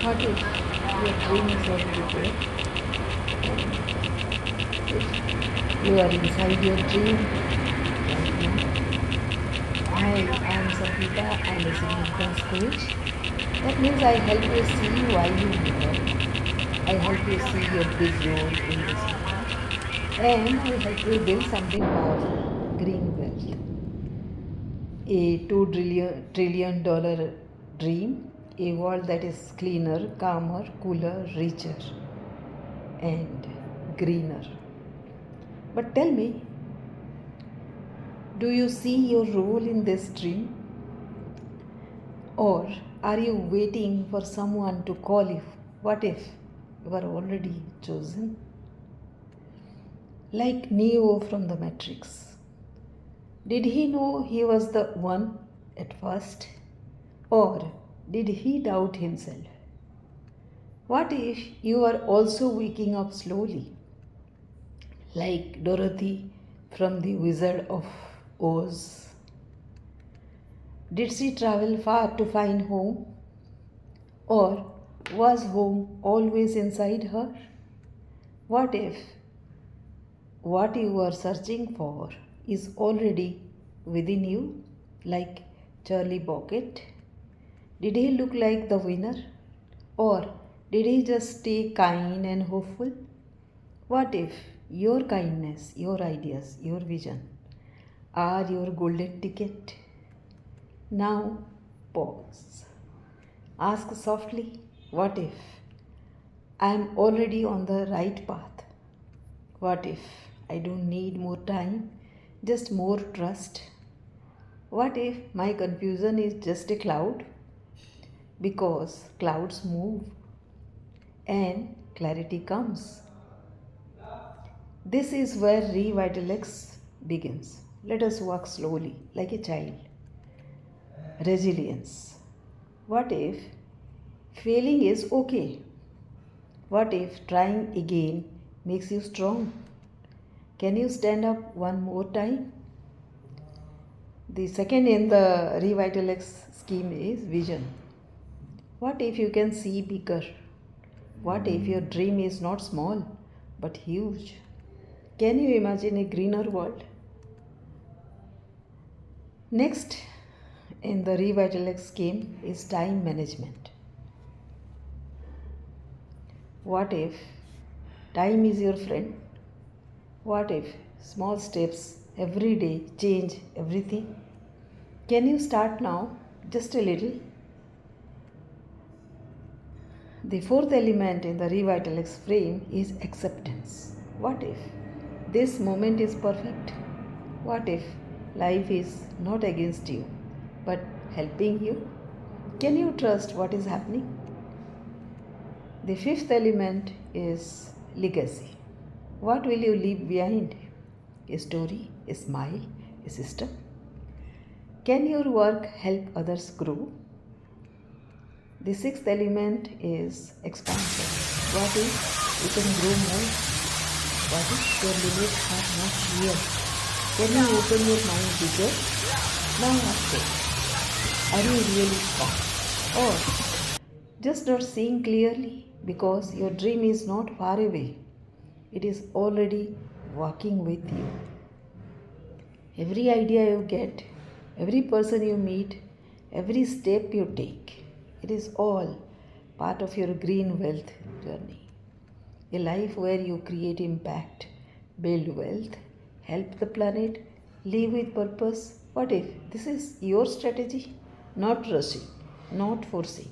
What if your dream is already there? If you are inside your dream right now? Hi, I'm Sangeeta. I'm a significance coach. That means I help you see why you belong. I help you see your big role in this world. And I help you build something powerful, green wealth. A $2 trillion dream, a world that is cleaner, calmer, cooler, richer, and greener. But tell me, do you see your role in this dream? Or are you waiting for someone to call you? What if you are already chosen? Like Neo from the Matrix. Did he know he was the one at first? Or did he doubt himself? What if you are also waking up slowly, like Dorothy from the Wizard of Oz? Did she travel far to find home? Or was home always inside her? What if what you are searching for is already within you, like Charlie Bucket? Did he look like the winner? Or did he just stay kind and hopeful? What if your kindness, your ideas, your vision are your golden ticket? Now pause. Ask softly, what if I am already on the right path? What if I don't need more time, just more trust? What if my confusion is just a cloud? Because clouds move and clarity comes. This is where Revitalex begins. Let us walk slowly, like a child. Resilience. What if failing is okay? What if trying again makes you strong? Can you stand up one more time? The second in the Revitalex scheme is vision. What if you can see bigger? What if your dream is not small but huge? Can you imagine a greener world? Next in the Revitalex scheme is time management. What if time is your friend? What if small steps every day change everything? Can you start now, just a little? The fourth element in the Revitalex frame is acceptance. What if this moment is perfect? What if life is not against you but helping you? Can you trust what is happening? The fifth element is legacy. What will you leave behind? A story, a smile, a system? Can your work help others grow? The sixth element is expansion. What if you can grow more? What if your limits are not real? Can you open your mind bigger? Now ask it. Are you really stuck? Or just not seeing clearly because your dream is not far away? It is already walking with you. Every idea you get, every person you meet, every step you take, it is all part of your green wealth journey. A life where you create impact, build wealth, help the planet, live with purpose. What if this is your strategy? Not rushing, not forcing,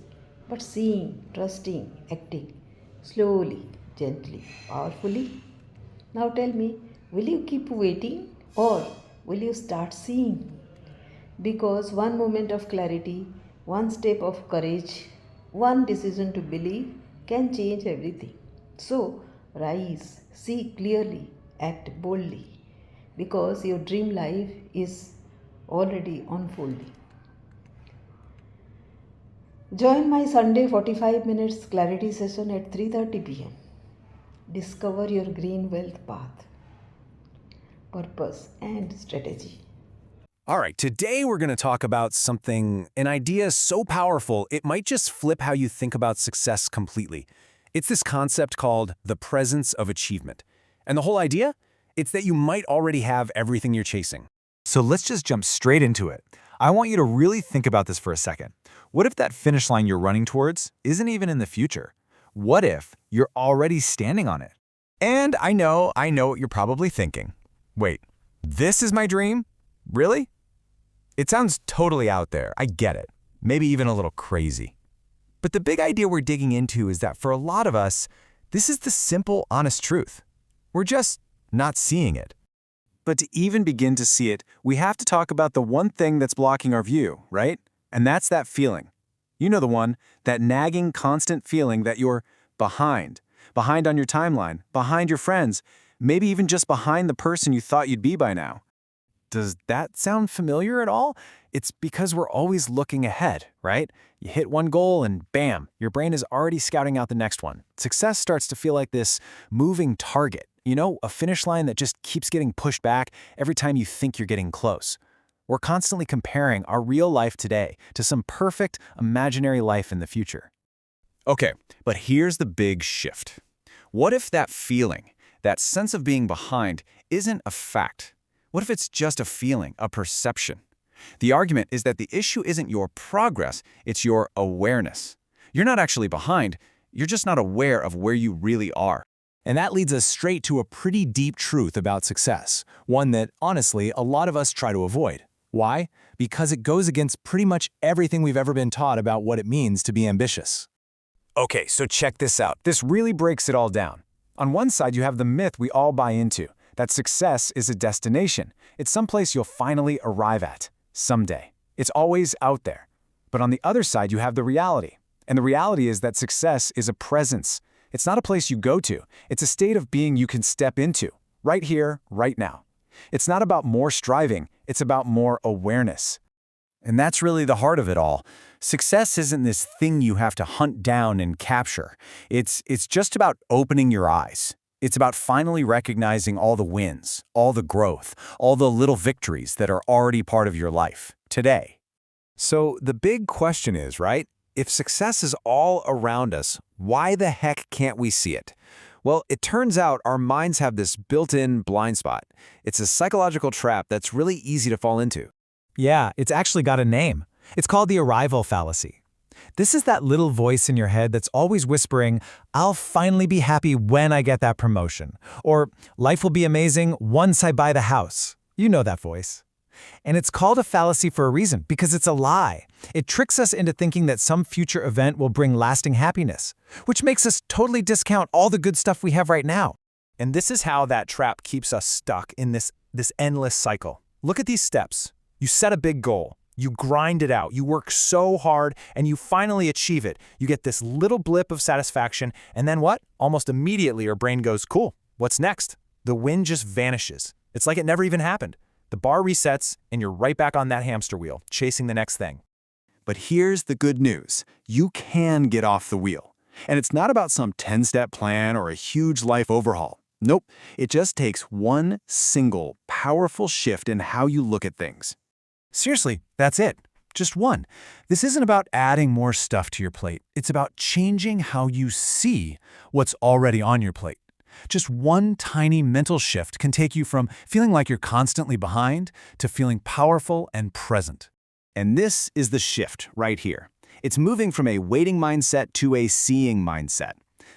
but seeing, trusting, acting slowly, gently, powerfully. Now tell me, will you keep waiting or will you start seeing? Because one moment of clarity, one step of courage, one decision to believe can change everything. So rise, see clearly, act boldly, because your dream life is already unfolding. Join my Sunday 45 minutes clarity session at 3:30 pm. Discover your green wealth path, purpose, and strategy. All right, today we're going to talk about an idea so powerful, it might just flip how you think about success completely. It's this concept called the presence of achievement. And the whole idea? It's that you might already have everything you're chasing. So let's just jump straight into it. I want you to really think about this for a second. What if that finish line you're running towards isn't even in the future? What if you're already standing on it? And I know what you're probably thinking. Wait, this is my dream? Really? It sounds totally out there, I get it. Maybe even a little crazy. But the big idea we're digging into is that for a lot of us, this is the simple, honest truth. We're just not seeing it. But to even begin to see it, we have to talk about the one thing that's blocking our view, right? And that's that feeling. You know the one, that nagging, constant feeling that you're behind. Behind on your timeline, behind your friends, maybe even just behind the person you thought you'd be by now. Does that sound familiar at all? It's because we're always looking ahead, right? You hit one goal and bam, your brain is already scouting out the next one. Success starts to feel like this moving target, a finish line that just keeps getting pushed back every time you think you're getting close. We're constantly comparing our real life today to some perfect, imaginary life in the future. Okay, but here's the big shift. What if that feeling, that sense of being behind, isn't a fact? What if it's just a feeling, a perception? The argument is that the issue isn't your progress, it's your awareness. You're not actually behind, you're just not aware of where you really are. And that leads us straight to a pretty deep truth about success, one that, honestly, a lot of us try to avoid. Why? Because it goes against pretty much everything we've ever been taught about what it means to be ambitious. Okay, so check this out. This really breaks it all down. On one side, you have the myth we all buy into, that success is a destination. It's someplace you'll finally arrive at, someday. It's always out there. But on the other side, you have the reality. And the reality is that success is a presence. It's not a place you go to. It's a state of being you can step into, right here, right now. It's not about more striving. It's about more awareness. And that's really the heart of it all. Success isn't this thing you have to hunt down and capture. It's just about opening your eyes. It's about finally recognizing all the wins, all the growth, all the little victories that are already part of your life, today. So the big question is, right? If success is all around us, why the heck can't we see it? Well, it turns out our minds have this built-in blind spot. It's a psychological trap that's really easy to fall into. Yeah, it's actually got a name. It's called the arrival fallacy. This is that little voice in your head that's always whispering, "I'll finally be happy when I get that promotion," or "Life will be amazing once I buy the house." You know that voice. And it's called a fallacy for a reason, because it's a lie. It tricks us into thinking that some future event will bring lasting happiness, which makes us totally discount all the good stuff we have right now. And this is how that trap keeps us stuck in this endless cycle. Look at these steps. You set a big goal. You grind it out. You work so hard, and you finally achieve it. You get this little blip of satisfaction, and then what? Almost immediately your brain goes, cool, what's next? The win just vanishes. It's like it never even happened. The bar resets, and you're right back on that hamster wheel, chasing the next thing. But here's the good news. You can get off the wheel. And it's not about some 10-step plan or a huge life overhaul. Nope, it just takes one single, powerful shift in how you look at things. Seriously, that's it. Just one. This isn't about adding more stuff to your plate. It's about changing how you see what's already on your plate. Just one tiny mental shift can take you from feeling like you're constantly behind to feeling powerful and present. And this is the shift right here. It's moving from a waiting mindset to a seeing mindset.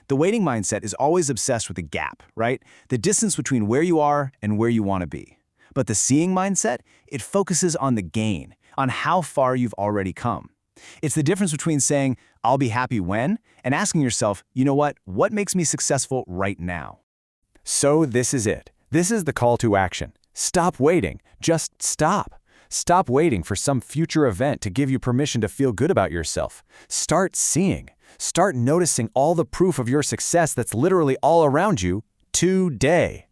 The waiting mindset is always obsessed with the gap, right? The distance between where you are and where you want to be. But the seeing mindset, it focuses on the gain, on how far you've already come. It's the difference between saying, "I'll be happy when," and asking yourself, you know what makes me successful right now? So this is it. This is the call to action. Stop waiting. Just stop. Stop waiting for some future event to give you permission to feel good about yourself. Start seeing. Start noticing all the proof of your success that's literally all around you today.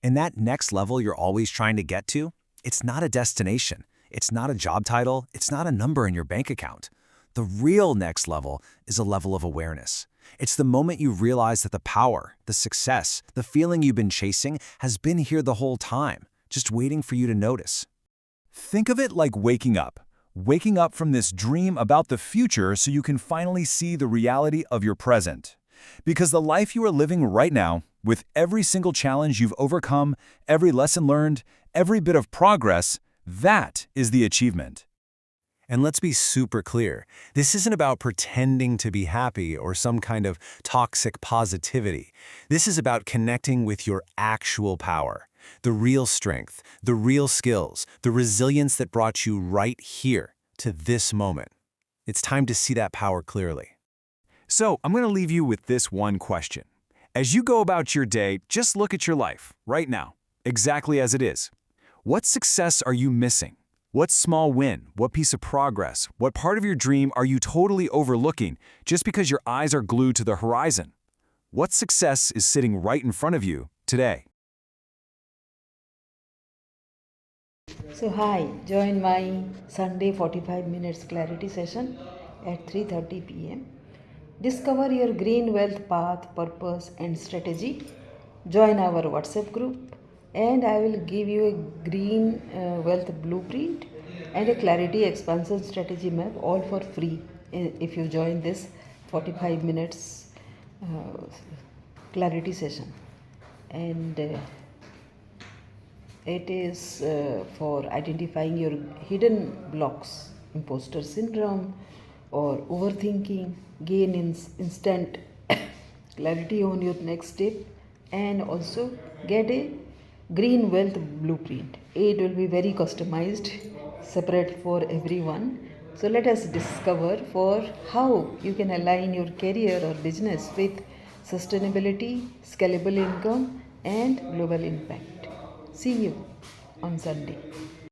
And that next level you're always trying to get to, it's not a destination. It's not a job title. It's not a number in your bank account. The real next level is a level of awareness. It's the moment you realize that the power, the success, the feeling you've been chasing has been here the whole time, just waiting for you to notice. Think of it like waking up from this dream about the future so you can finally see the reality of your present. Because the life you are living right now, with every single challenge you've overcome, every lesson learned, every bit of progress, that is the achievement. And let's be super clear, this isn't about pretending to be happy or some kind of toxic positivity. This is about connecting with your actual power, the real strength, the real skills, the resilience that brought you right here to this moment. It's time to see that power clearly. So, I'm going to leave you with this one question. As you go about your day, just look at your life, right now, exactly as it is. What success are you missing? What small win, what piece of progress, what part of your dream are you totally overlooking just because your eyes are glued to the horizon? What success is sitting right in front of you today? So hi, join my Sunday 45 minutes clarity session at 3:30 p.m. Discover your green wealth path, purpose and strategy. Join our WhatsApp group and I will give you a green wealth blueprint and a clarity expansion strategy map all for free if you join this 45 minutes uh, clarity session. And it is for identifying your hidden blocks, imposter syndrome, or overthinking, gain instant clarity on your next step, and also get a green wealth blueprint. It will be very customized, separate for everyone. So let us discover for how you can align your career or business with sustainability, scalable income, and global impact. See you on Sunday.